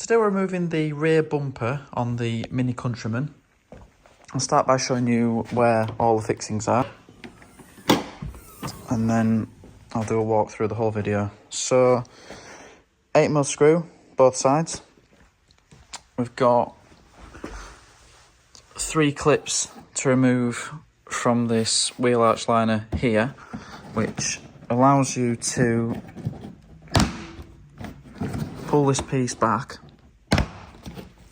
Today we're removing the rear bumper on the Mini Countryman. I'll start by showing you where all the fixings are, and then I'll do a walk through the whole video. So 8mm screw both sides. We've got 3 clips to remove from this wheel arch liner here, which allows you to pull this piece back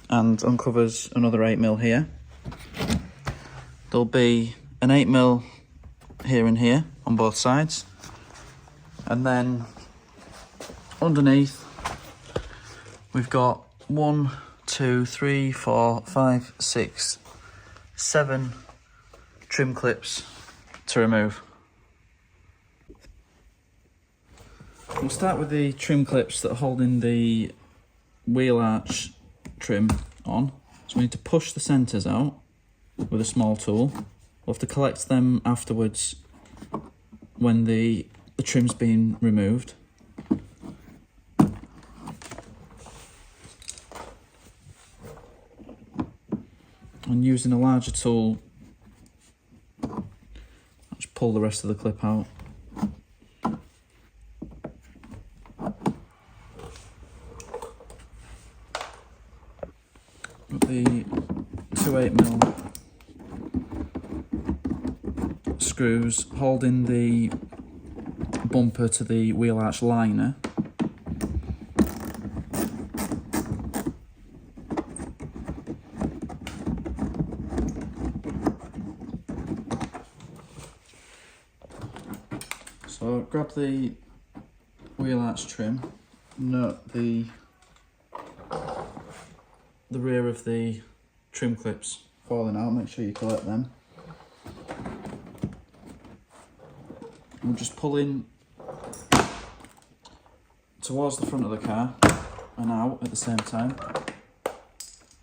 and uncovers another 8mm here. There'll be an 8mm here and here on both sides, and then underneath we've got 1, 2, 3, 4, 5, 6, 7 trim clips to remove. We'll start with the trim clips that are holding the wheel arch trim on. So we need to push the centres out with a small tool. We'll have to collect them afterwards when the trim's been removed. And using a larger tool, I'll just pull the rest of the clip out. The 2 8mm screws holding the bumper to the wheel arch liner. So grab the wheel arch trim, note the rear of the trim clips falling out, make sure you collect them. We'll just pull in towards the front of the car and out at the same time.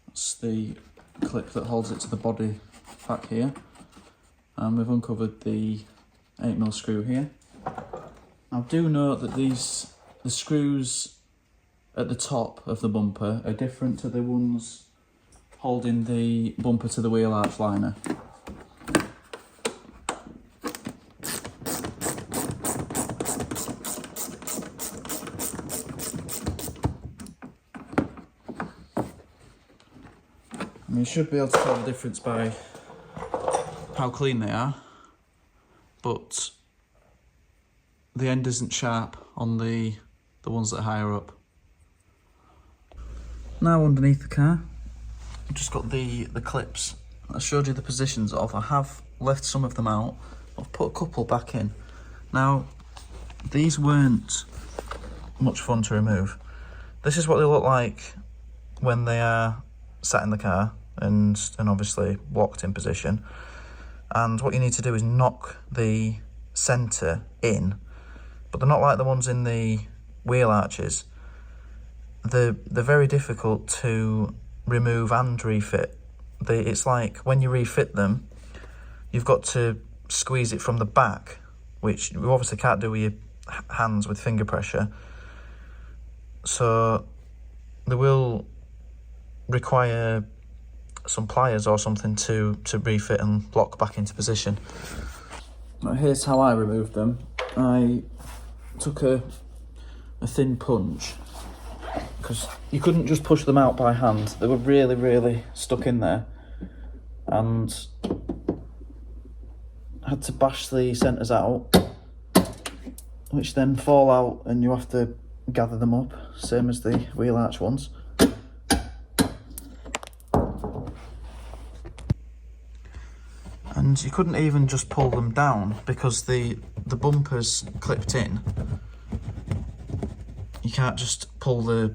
That's the clip that holds it to the body back here. And we've uncovered the 8mm screw here. Now do note that the screws at the top of the bumper are different to the ones holding the bumper to the wheel arch liner. You should be able to tell the difference by how clean they are, but the end isn't sharp on the ones that are higher up. Now underneath the car, I've just got the clips. I showed you the positions of. I have left some of them out. I've put a couple back in. Now, these weren't much fun to remove. This is what they look like when they are sat in the car and obviously locked in position. And what you need to do is knock the centre in, but they're not like the ones in the wheel arches. They're very difficult to remove and refit. It's like when you refit them, you've got to squeeze it from the back, which you obviously can't do with your hands with finger pressure. So they will require some pliers or something to refit and lock back into position. Now here's how I removed them. I took a thin punch, because you couldn't just push them out by hand. They were really stuck in there, and I had to bash the centres out, which then fall out and you have to gather them up, same as the wheel arch ones. And you couldn't even just pull them down because the bumper's clipped in. You can't just pull the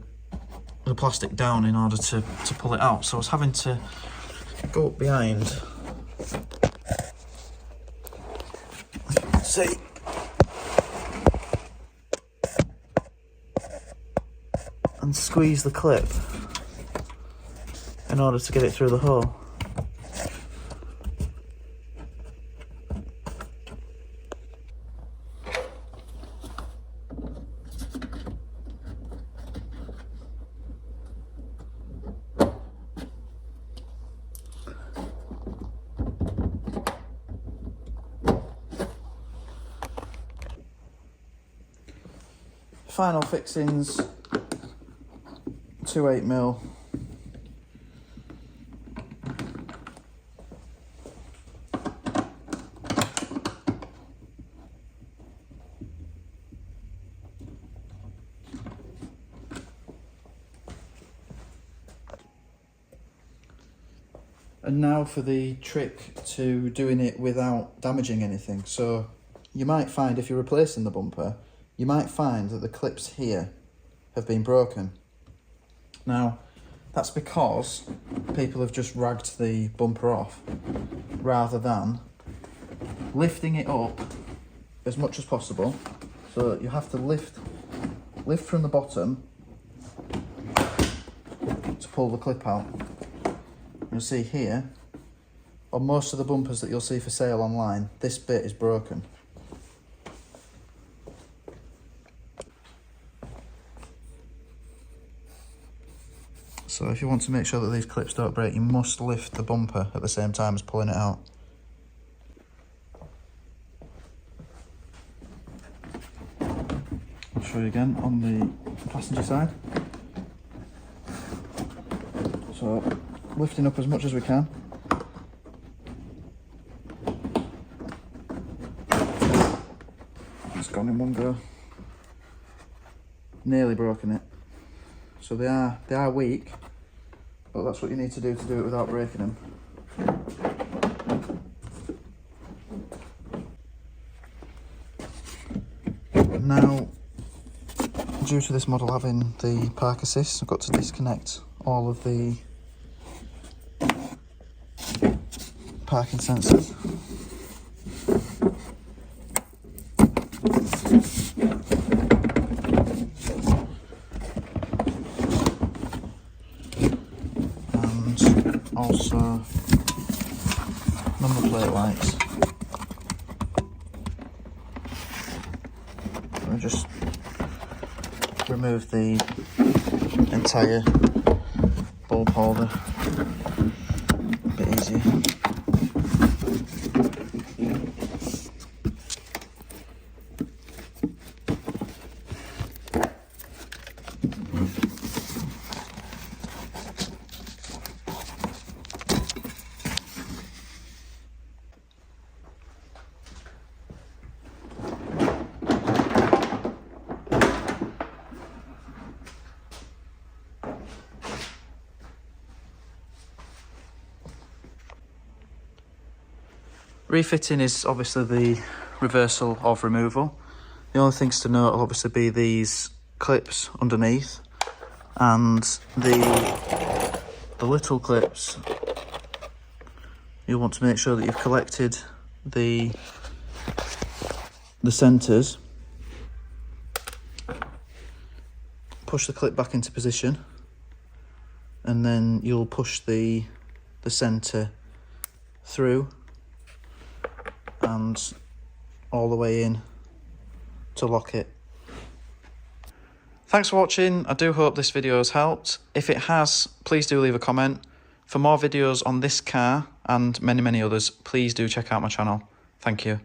plastic down in order to pull it out. So I was having to go up behind, as you can see, and squeeze the clip in order to get it through the hole. final fixings, 2 8mm. And now for the trick to doing it without damaging anything. So you might find, if you're replacing the bumper, you might find that the clips here have been broken. Now, that's because people have just ragged the bumper off, rather than lifting it up as much as possible. So you have to lift from the bottom to pull the clip out. You'll see here, on most of the bumpers that you'll see for sale online, this bit is broken. So if you want to make sure that these clips don't break, you must lift the bumper at the same time as pulling it out. I'll show you again on the passenger side. So, lifting up as much as we can. It's gone in one go. Nearly broken it. So they are weak, but that's what you need to do it without breaking them. Now, due to this model having the park assist, I've got to disconnect all of the parking sensors. And also number plate lights. So I just remove the entire bulb holder. A bit easier. Refitting is obviously the reversal of removal. The only things to note will obviously be these clips underneath, and the little clips. You'll want to make sure that you've collected the centres. Push the clip back into position, and then you'll push the centre through and all the way in to lock it. Thanks for watching. I do hope this video has helped. If it has, please do leave a comment. For more videos on this car and many others, please do check out my channel. Thank you.